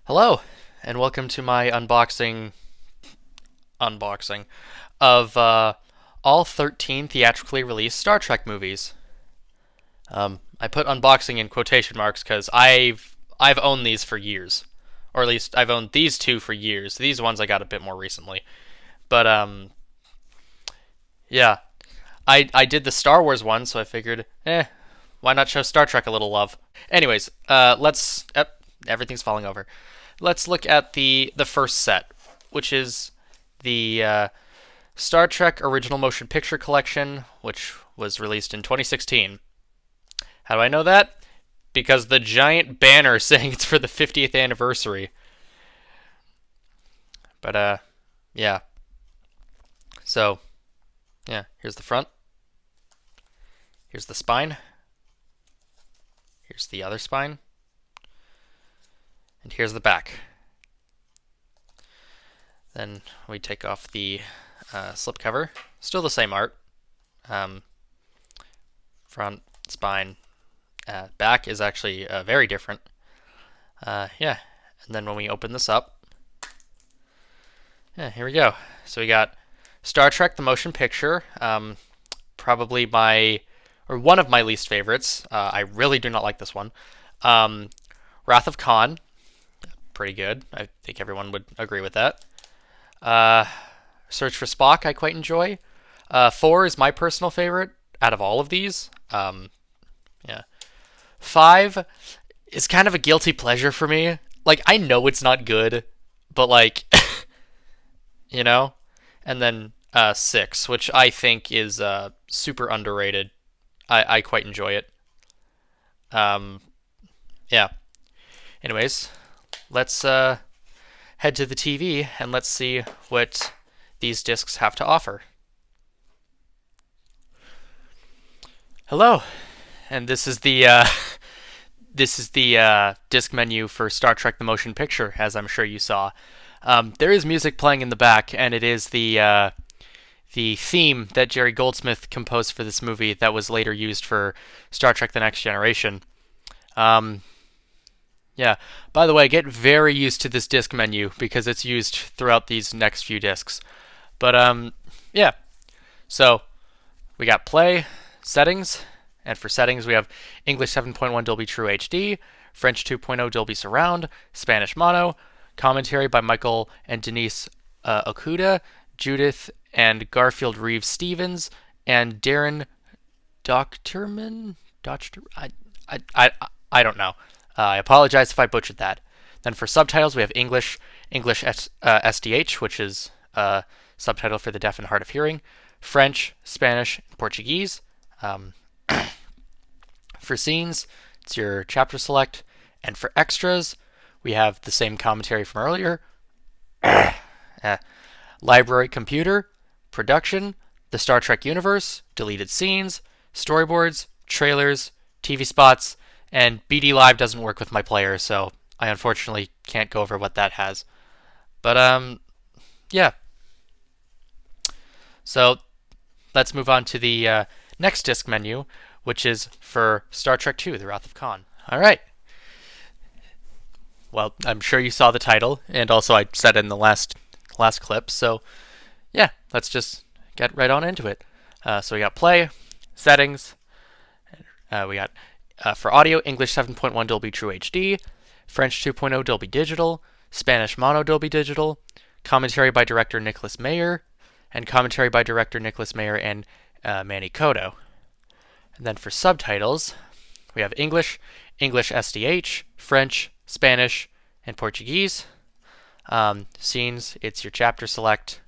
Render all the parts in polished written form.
Hello, and welcome to my unboxing of all 13 theatrically released Star Trek movies. I put unboxing in quotation marks because I've owned these for years, or at least I've owned these two for years. These ones I got a bit more recently, but yeah, I did the Star Wars one, so I figured, why not show Star Trek a little love? Anyways, let's. Everything's falling over. Let's look at the first set, which is the Star Trek Original Motion Picture Collection, which was released in 2016. How do I know that? Because the giant banner saying it's for the 50th anniversary. But yeah. So yeah, here's the front. Here's the spine. Here's the other spine. And here's the back. Then we take off the slipcover. Still the same art. Front, spine, back is actually very different. Yeah, and then when we open this up, yeah, here we go. So we got Star Trek: The Motion Picture. Probably one of my least favorites. I really do not like this one. Wrath of Khan, pretty good. I think everyone would agree with that. Search for Spock, I quite enjoy. 4 is my personal favorite out of all of these. Yeah. 5 is kind of a guilty pleasure for me. Like, I know it's not good, but like, you know? And then 6, which I think is super underrated. I quite enjoy it. Yeah. Anyways, let's head to the TV and let's see what these discs have to offer. Hello, and this is the disc menu for Star Trek: The Motion Picture, as I'm sure you saw. There is music playing in the back, and it is the theme that Jerry Goldsmith composed for this movie that was later used for Star Trek: The Next Generation. Yeah. By the way, get very used to this disc menu because it's used throughout these next few discs. But yeah. So we got play, settings, and for settings we have English 7.1 Dolby True HD, French 2.0 Dolby Surround, Spanish Mono, commentary by Michael and Denise Okuda, Judith and Garfield Reeves Stevens, and Darren Doctorman. Doctor, I don't know. I apologize if I butchered that. Then for subtitles, we have English SDH, which is subtitle for the deaf and hard of hearing, French, Spanish, and Portuguese. For scenes, it's your chapter select. And for extras, we have the same commentary from earlier. Library computer, production, the Star Trek universe, deleted scenes, storyboards, trailers, TV spots, and BD Live doesn't work with my player, so I unfortunately can't go over what that has. But yeah. So let's move on to the next disc menu, which is for Star Trek II: The Wrath of Khan. All right. Well, I'm sure you saw the title, and also I said in the last clip. So yeah, let's just get right on into it. So we got play, settings. We got for audio, English 7.1 Dolby True HD, French 2.0 Dolby Digital, Spanish Mono Dolby Digital, commentary by director Nicholas Mayer, and commentary by director Nicholas Mayer and Manny Coto. And then for subtitles, we have English SDH, French, Spanish, and Portuguese. Scenes, it's your chapter select.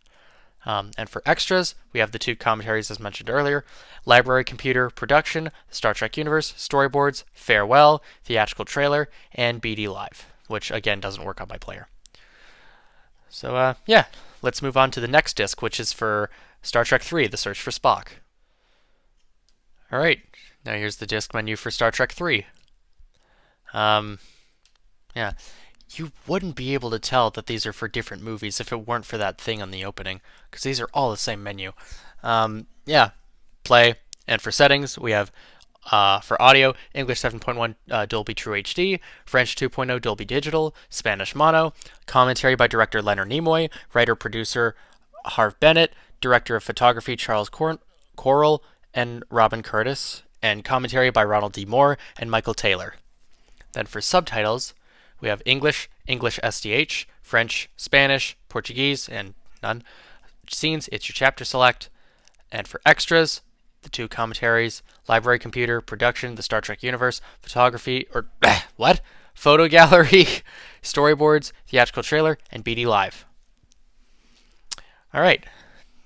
And for extras, we have the two commentaries as mentioned earlier: library computer, production, Star Trek universe, storyboards, farewell, theatrical trailer, and BD Live, which again doesn't work on my player. So yeah, let's move on to the next disc, which is for Star Trek III: The Search for Spock. All right, now here's the disc menu for Star Trek III. Yeah. You wouldn't be able to tell that these are for different movies if it weren't for that thing on the opening, because these are all the same menu. Yeah, play, and for settings, we have For audio, English 7.1 Dolby True HD, French 2.0 Dolby Digital, Spanish Mono, commentary by director Leonard Nimoy, writer-producer Harve Bennett, director of photography Charles Correll and Robin Curtis, and commentary by Ronald D. Moore and Michael Taylor. Then for subtitles, we have English, English SDH, French, Spanish, Portuguese, and none. Scenes, it's your chapter select. And for extras, the two commentaries, library computer, production, the Star Trek universe, photography, or what? Photo gallery, storyboards, theatrical trailer, and BD Live. All right,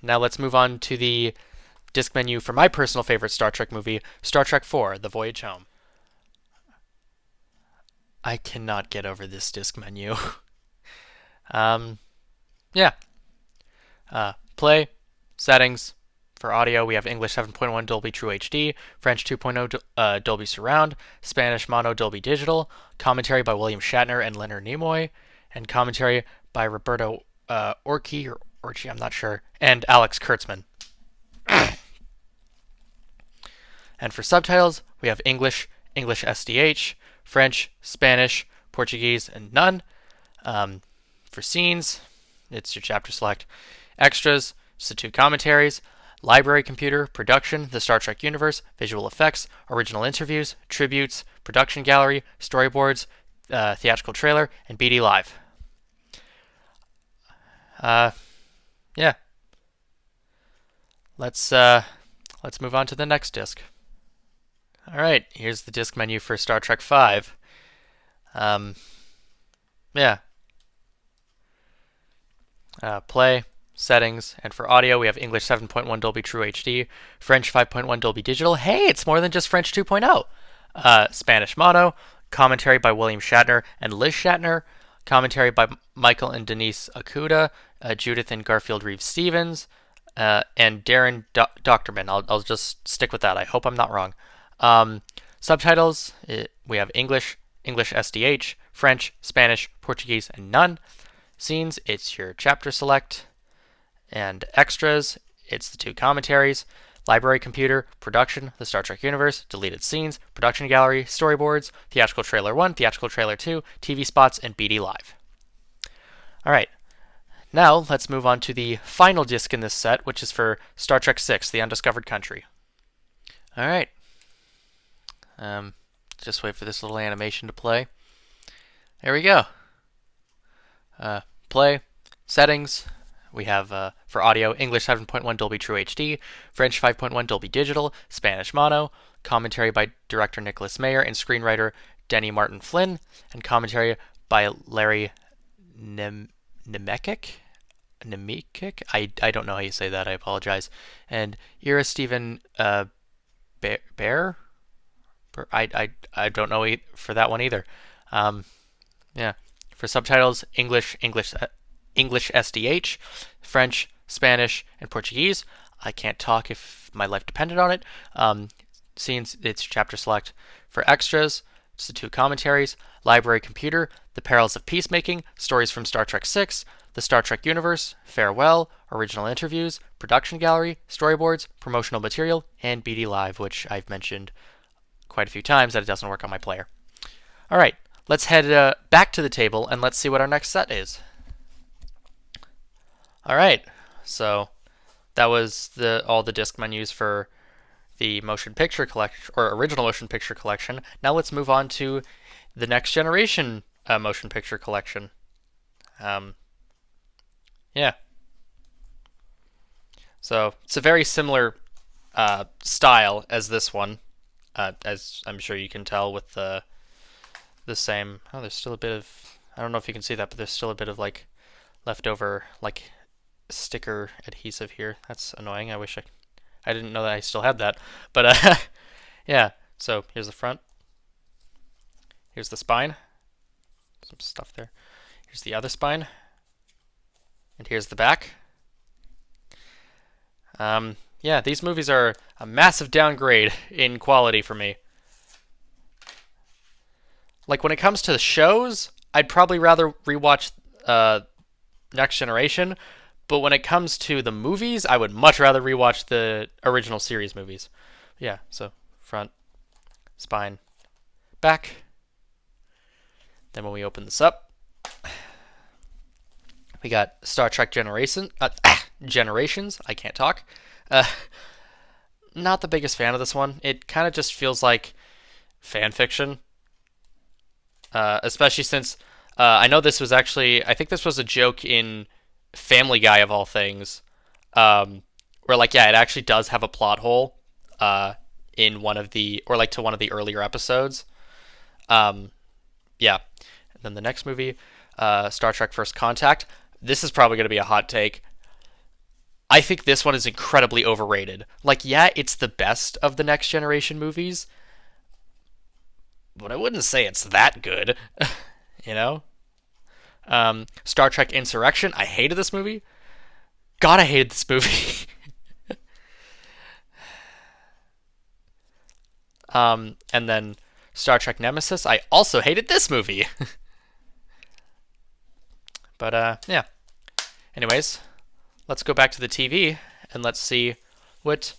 now let's move on to the disc menu for my personal favorite Star Trek movie, Star Trek IV, The Voyage Home. I cannot get over this disc menu. Yeah. Play, settings. For audio, we have English 7.1 Dolby True HD, French 2.0 Dolby Surround, Spanish Mono Dolby Digital, commentary by William Shatner and Leonard Nimoy, and commentary by Roberto Orci, I'm not sure, and Alex Kurtzman. And for subtitles, we have English, English SDH, French, Spanish, Portuguese, and none. For scenes, it's your chapter select. Extras, just the two commentaries. Library computer, production, the Star Trek universe, visual effects, original interviews, tributes, production gallery, storyboards, theatrical trailer, and BD Live. Yeah. Let's move on to the next disc. All right, here's the disc menu for Star Trek V. Yeah. Play, settings, and for audio, we have English 7.1 Dolby True HD, French 5.1 Dolby Digital. Hey, it's more than just French 2.0. Spanish Mono, commentary by William Shatner and Liz Shatner, commentary by Michael and Denise Okuda, Judith and Garfield Reeves-Stevens, and Darren Doctorman. I'll just stick with that. I hope I'm not wrong. Subtitles, we have English, English SDH, French, Spanish, Portuguese, and none. Scenes, it's your chapter select. And extras, it's the two commentaries. Library computer, production, the Star Trek universe, deleted scenes, production gallery, storyboards, theatrical trailer 1, theatrical trailer 2, TV spots, and BD Live. All right. Now, let's move on to the final disc in this set, which is for Star Trek VI, The Undiscovered Country. All right. Just wait for this little animation to play. There we go. Play, settings. We have, for audio, English 7.1 Dolby True HD, French 5.1 Dolby Digital, Spanish Mono, commentary by director Nicholas Mayer and screenwriter Denny Martin Flynn, and commentary by Larry Nemecek? I don't know how you say that, I apologize. And Ira Stephen Bear? I don't know for that one either. Yeah. For subtitles, English SDH, French, Spanish, and Portuguese. I can't talk if my life depended on it. Scenes, it's chapter select. For extras, it's the two commentaries. Library computer, The Perils of Peacemaking, stories from Star Trek VI, the Star Trek universe, farewell, original interviews, production gallery, storyboards, promotional material, and BD Live, which I've mentioned quite a few times that it doesn't work on my player. All right, let's head back to the table and let's see what our next set is. All right, so that was all the disc menus for the motion picture collection, or original motion picture collection. Now let's move on to the next generation motion picture collection. Yeah. So it's a very similar style as this one, as I'm sure you can tell with the same. Oh, there's still a bit of. I don't know if you can see that, but there's still a bit of like leftover like sticker adhesive here. That's annoying. I wish I didn't know that I still had that. But yeah. So here's the front. Here's the spine. Some stuff there. Here's the other spine. And here's the back. Yeah, these movies are a massive downgrade in quality for me. Like, when it comes to the shows, I'd probably rather rewatch Next Generation, but when it comes to the movies, I would much rather rewatch the original series movies. Yeah, so front, spine, back. Then when we open this up, we got Star Trek Generations. I can't talk. Not the biggest fan of this one. It kind of just feels like fan fiction, especially since I know this was actually, I think this was a joke in Family Guy of all things, where like yeah, it actually does have a plot hole in one of the or like to one of the earlier episodes. Yeah, and then the next movie, Star Trek First Contact. This is probably going to be a hot take. I think this one is incredibly overrated. Like, yeah, it's the best of the Next Generation movies, but I wouldn't say it's that good. You know? Star Trek Insurrection. I hated this movie. God, I hated this movie. And then Star Trek Nemesis. I also hated this movie. But, yeah. Anyways, let's go back to the TV and let's see what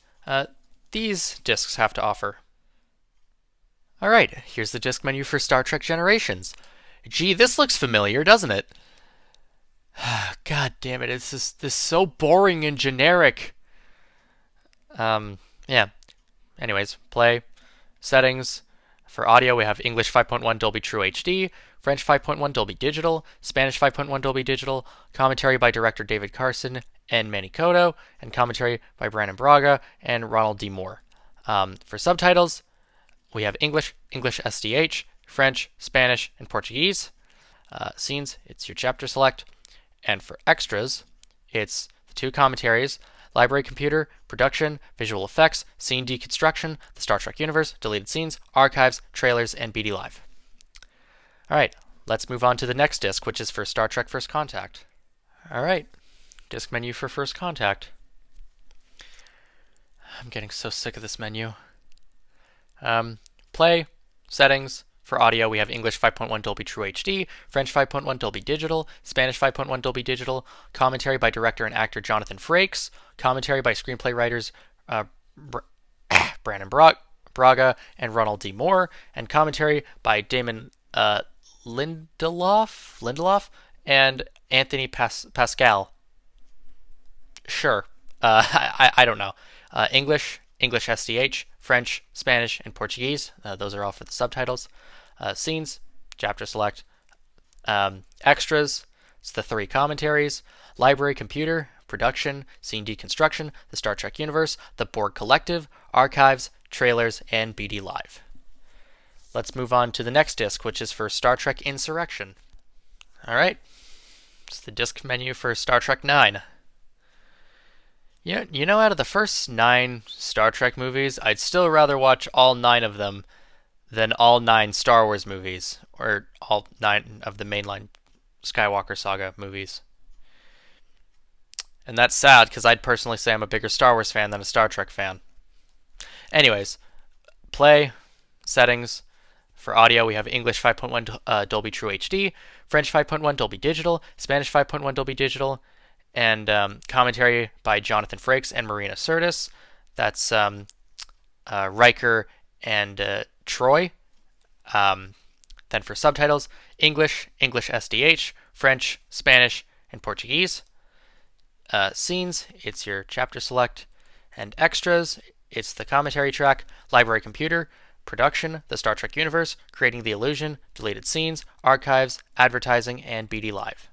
these discs have to offer. Alright, here's the disc menu for Star Trek Generations. Gee, this looks familiar, doesn't it? God damn it, it's this so boring and generic. Yeah. Anyways, play, settings. For audio, we have English 5.1 Dolby True HD, French 5.1 Dolby Digital, Spanish 5.1 Dolby Digital, commentary by director David Carson and Manny Cotto, and commentary by Brandon Braga and Ronald D. Moore. For subtitles, we have English, English SDH, French, Spanish, and Portuguese. Scenes, it's your chapter select. And for extras, it's the two commentaries, library computer, production, visual effects, scene deconstruction, the Star Trek universe, deleted scenes, archives, trailers, and BD Live. Alright, let's move on to the next disc, which is for Star Trek First Contact. Alright, disc menu for First Contact. I'm getting so sick of this menu. Play, settings. For audio, we have English 5.1 Dolby True HD, French 5.1 Dolby Digital, Spanish 5.1 Dolby Digital, commentary by director and actor Jonathan Frakes, commentary by screenplay writers Brandon Braga and Ronald D. Moore, and commentary by Damon Lindelof and Anthony Pascal. Sure. I don't know. English SDH, French, Spanish, and Portuguese. Those are all for the subtitles. Scenes, chapter select. Extras, it's the three commentaries. Library computer, production, scene deconstruction, the Star Trek universe, the Borg Collective, archives, trailers, and BD Live. Let's move on to the next disc, which is for Star Trek Insurrection. Alright, it's the disc menu for Star Trek 9. You know, out of the first 9 Star Trek movies, I'd still rather watch all 9 of them than all 9 Star Wars movies, or all 9 of the mainline Skywalker saga movies. And that's sad, because I'd personally say I'm a bigger Star Wars fan than a Star Trek fan. Anyways, play, settings. For audio, we have English 5.1 Dolby True HD, French 5.1 Dolby Digital, Spanish 5.1 Dolby Digital, and commentary by Jonathan Frakes and Marina Sirtis. That's Riker and Troy. Then for subtitles, English SDH, French, Spanish, and Portuguese. Scenes, it's your chapter select. And extras, it's the commentary track, library computer, production, the Star Trek universe, creating the illusion, deleted scenes, archives, advertising, and BD Live.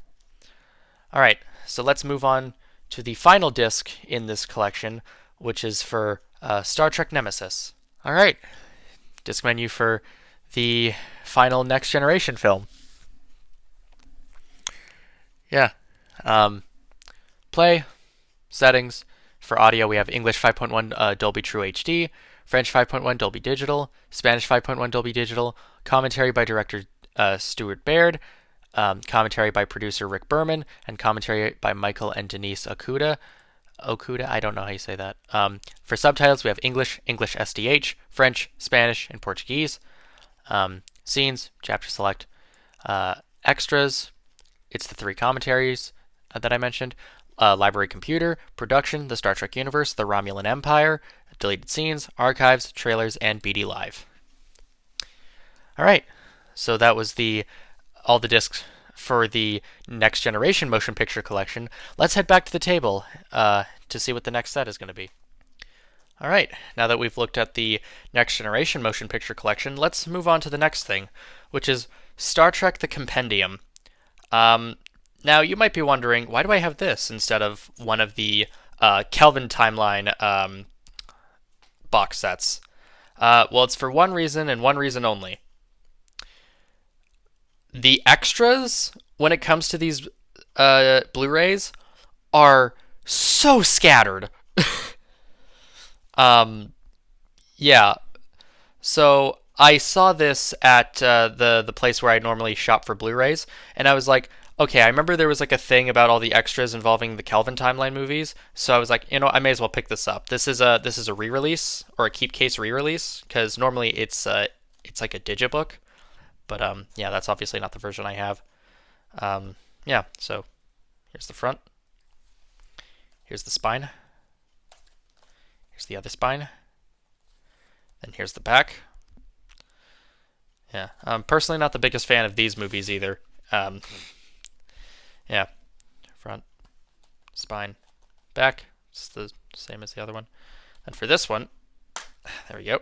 Alright, so let's move on to the final disc in this collection, which is for Star Trek Nemesis. Alright, disc menu for the final Next Generation film. Yeah. Play, settings. For audio, we have English 5.1 Dolby True HD, French 5.1 Dolby Digital, Spanish 5.1 Dolby Digital, commentary by director Stuart Baird, commentary by producer Rick Berman, and commentary by Michael and Denise Okuda. I don't know how you say that. For subtitles, we have English SDH, French, Spanish, and Portuguese. Scenes, chapter select. Extras, it's the 3 commentaries that I mentioned. Library computer, production, the Star Trek universe, the Romulan Empire, deleted scenes, archives, trailers, and BD Live. All right, so that was all the discs for the Next Generation Motion Picture Collection. Let's head back to the table to see what the next set is going to be. All right, now that we've looked at the Next Generation Motion Picture Collection, let's move on to the next thing, which is Star Trek The Compendium. Now, you might be wondering, why do I have this instead of one of the Kelvin Timeline box sets? Well, it's for one reason and one reason only. The extras, when it comes to these Blu-rays, are so scattered. Yeah. So I saw this at the place where I normally shop for Blu-rays, and I was like, okay, I remember there was like a thing about all the extras involving the Kelvin Timeline movies, so I was like, I may as well pick this up. This is a re-release or a keep case re-release because normally it's like a digibook, but yeah, that's obviously not the version I have. Yeah, so here's the front. Here's the spine. Here's the other spine. And here's the back. Yeah, I'm personally not the biggest fan of these movies either. Yeah, front, spine, back. It's the same as the other one. And for this one, there we go.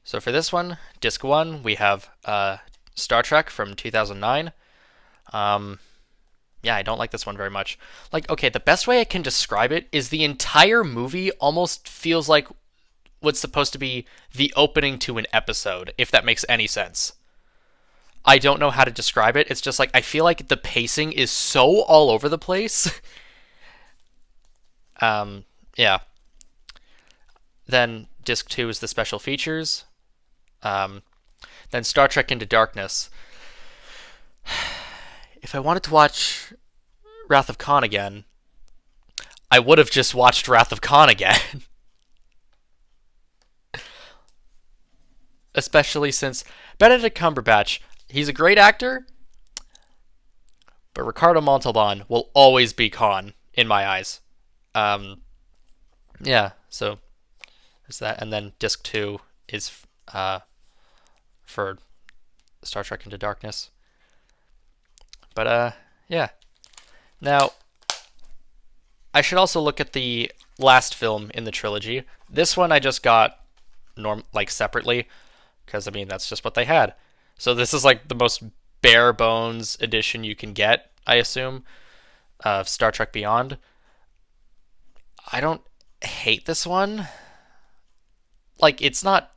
So for this one, disc 1, we have Star Trek from 2009. Yeah, I don't like this one very much. Like, okay, the best way I can describe it is the entire movie almost feels like what's supposed to be the opening to an episode, if that makes any sense. I don't know how to describe it. It's just like, I feel like the pacing is so all over the place. Yeah. Then disc 2 is the special features. Then Star Trek Into Darkness. If I wanted to watch Wrath of Khan again, I would have just watched Wrath of Khan again. Especially since Benedict Cumberbatch, he's a great actor, but Ricardo Montalban will always be Khan in my eyes. Yeah, so there's that. And then disc 2 is for Star Trek Into Darkness. But yeah. Now, I should also look at the last film in the trilogy. This one I just got separately, because I mean that's just what they had. So this is like the most bare bones edition you can get, I assume, of Star Trek Beyond. I don't hate this one. Like, it's not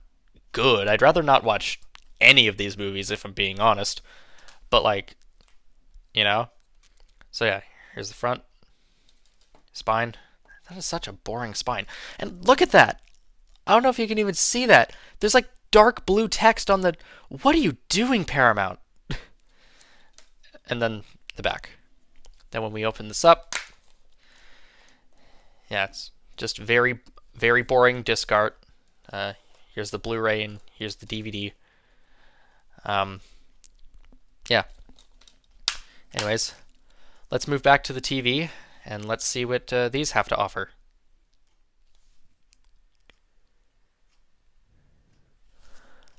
good. I'd rather not watch any of these movies if I'm being honest. But like, So yeah, here's the front. Spine. That is such a boring spine. And look at that. I don't know if you can even see that. There's like dark blue text on the... What are you doing, Paramount? And then the back. Then when we open this up, yeah, it's just very, very boring disc art. Here's the Blu-ray and here's the DVD. Yeah. Anyways, let's move back to the TV and let's see what these have to offer.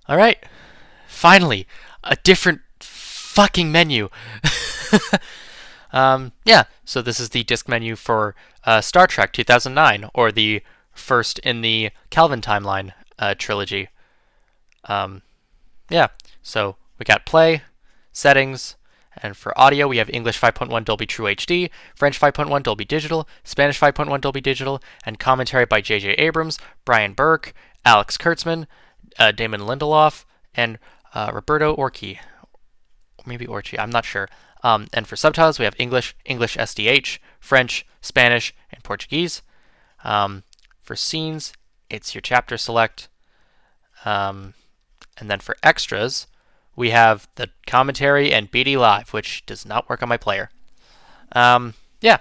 All right, finally, a different fucking menu. Yeah, so this is the disc menu for Star Trek 2009, or the first in the Kelvin Timeline trilogy. Yeah, so we got play, settings, and for audio we have English 5.1 Dolby True HD, French 5.1 Dolby Digital, Spanish 5.1 Dolby Digital, and commentary by J.J. Abrams, Brian Burke, Alex Kurtzman, Damon Lindelof, and Roberto Orci. Maybe Orci, I'm not sure. And for subtitles, we have English, English SDH, French, Spanish, and Portuguese. For scenes, it's your chapter select. And then for extras, we have the commentary and BD Live, which does not work on my player. Yeah.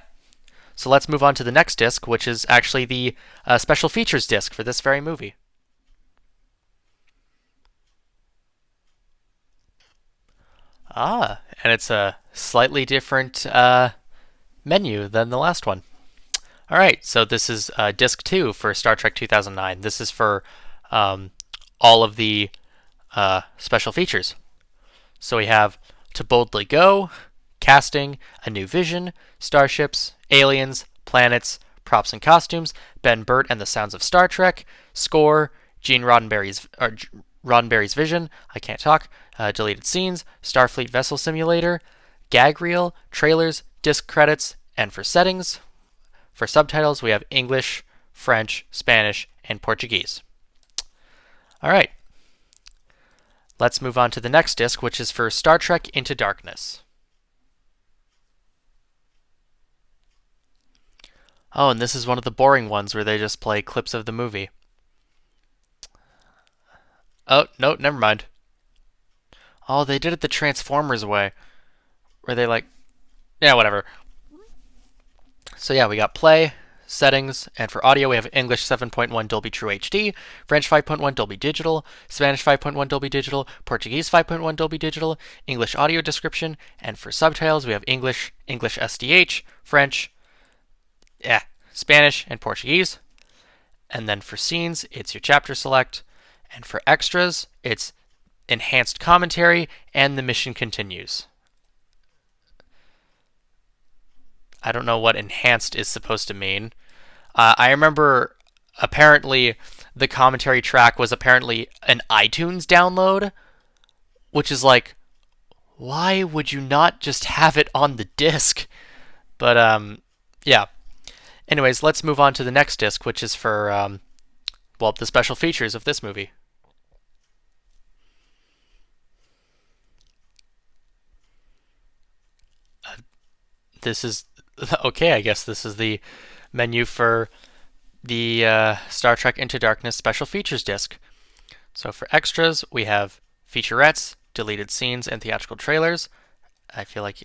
So let's move on to the next disc, which is actually the special features disc for this very movie. And it's a slightly different menu than the last one. All right, so this is disc 2 for Star Trek 2009. This is for all of the special features. So we have To Boldly Go, Casting, A New Vision, Starships, Aliens, Planets, Props and Costumes, Ben Burt and the Sounds of Star Trek, Score, Roddenberry's Vision, I can't talk, Deleted Scenes, Starfleet Vessel Simulator, Gag Reel, Trailers, Disc Credits, and for settings, for subtitles, we have English, French, Spanish, and Portuguese. All right. Let's move on to the next disc, which is for Star Trek Into Darkness. Oh, and this is one of the boring ones where they just play clips of the movie. Oh, no, never mind. Oh, they did it the Transformers way, where they yeah, whatever. So yeah, we got play, settings, and for audio we have English 7.1 Dolby True HD, French 5.1 Dolby Digital, Spanish 5.1 Dolby Digital, Portuguese 5.1 Dolby Digital, English audio description, and for subtitles we have English, English SDH, French, Spanish, and Portuguese. And then for scenes, it's your chapter select, and for extras, it's enhanced commentary and the mission continues. I don't know what enhanced is supposed to mean. I remember apparently the commentary track was apparently an iTunes download, which is like, why would you not just have it on the disc? But yeah. Anyways, let's move on to the next disc, which is for the special features of this movie. This is okay. I guess this is the menu for the Star Trek Into Darkness special features disc. So for extras, we have featurettes, deleted scenes, and theatrical trailers. I feel like,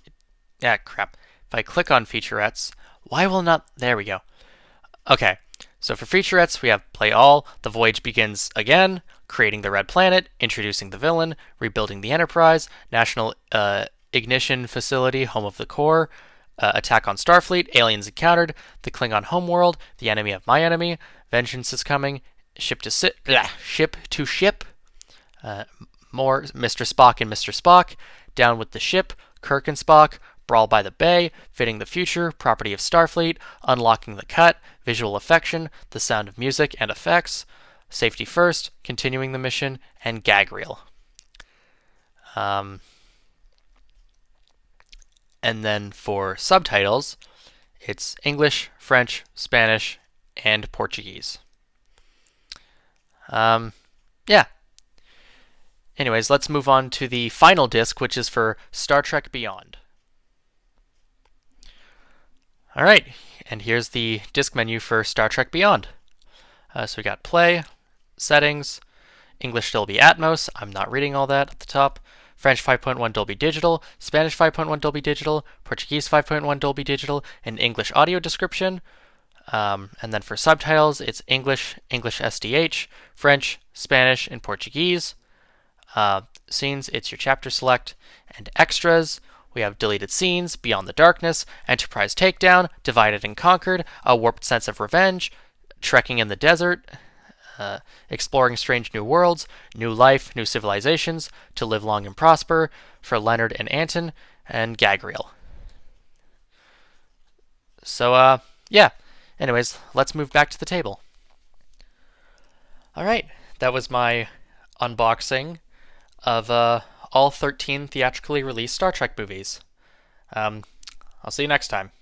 crap. If I click on featurettes, why will not? There we go. Okay. So for featurettes, we have Play All, The Voyage Begins Again, Creating the Red Planet, Introducing the Villain, Rebuilding the Enterprise, National Ignition Facility, Home of the Core, Attack on Starfleet, Aliens Encountered, The Klingon Homeworld, The Enemy of My Enemy, Vengeance is Coming, Ship to Ship, more Mr. Spock and Mr. Spock, Down with the Ship, Kirk and Spock, Brawl by the Bay, Fitting the Future, Property of Starfleet, Unlocking the Cut, Visual Affection, The Sound of Music and Effects, Safety First, Continuing the Mission, and Gag Reel. And then for subtitles, it's English, French, Spanish, and Portuguese. Yeah. Anyways, let's move on to the final disc, which is for Star Trek Beyond. All right, and here's the disc menu for Star Trek Beyond. So we got play, settings, English Dolby Atmos. I'm not reading all that at the top. French 5.1 Dolby Digital, Spanish 5.1 Dolby Digital, Portuguese 5.1 Dolby Digital, and English audio description. And then for subtitles, it's English, English SDH, French, Spanish, and Portuguese. Scenes, it's your chapter select. And extras, we have deleted scenes, Beyond the Darkness, Enterprise Takedown, Divided and Conquered, A Warped Sense of Revenge, Trekking in the Desert, Exploring Strange New Worlds, New Life, New Civilizations, To Live Long and Prosper, for Leonard and Anton, and Gag Reel. So, yeah. Anyways, let's move back to the table. Alright, that was my unboxing of all 13 theatrically released Star Trek movies. I'll see you next time.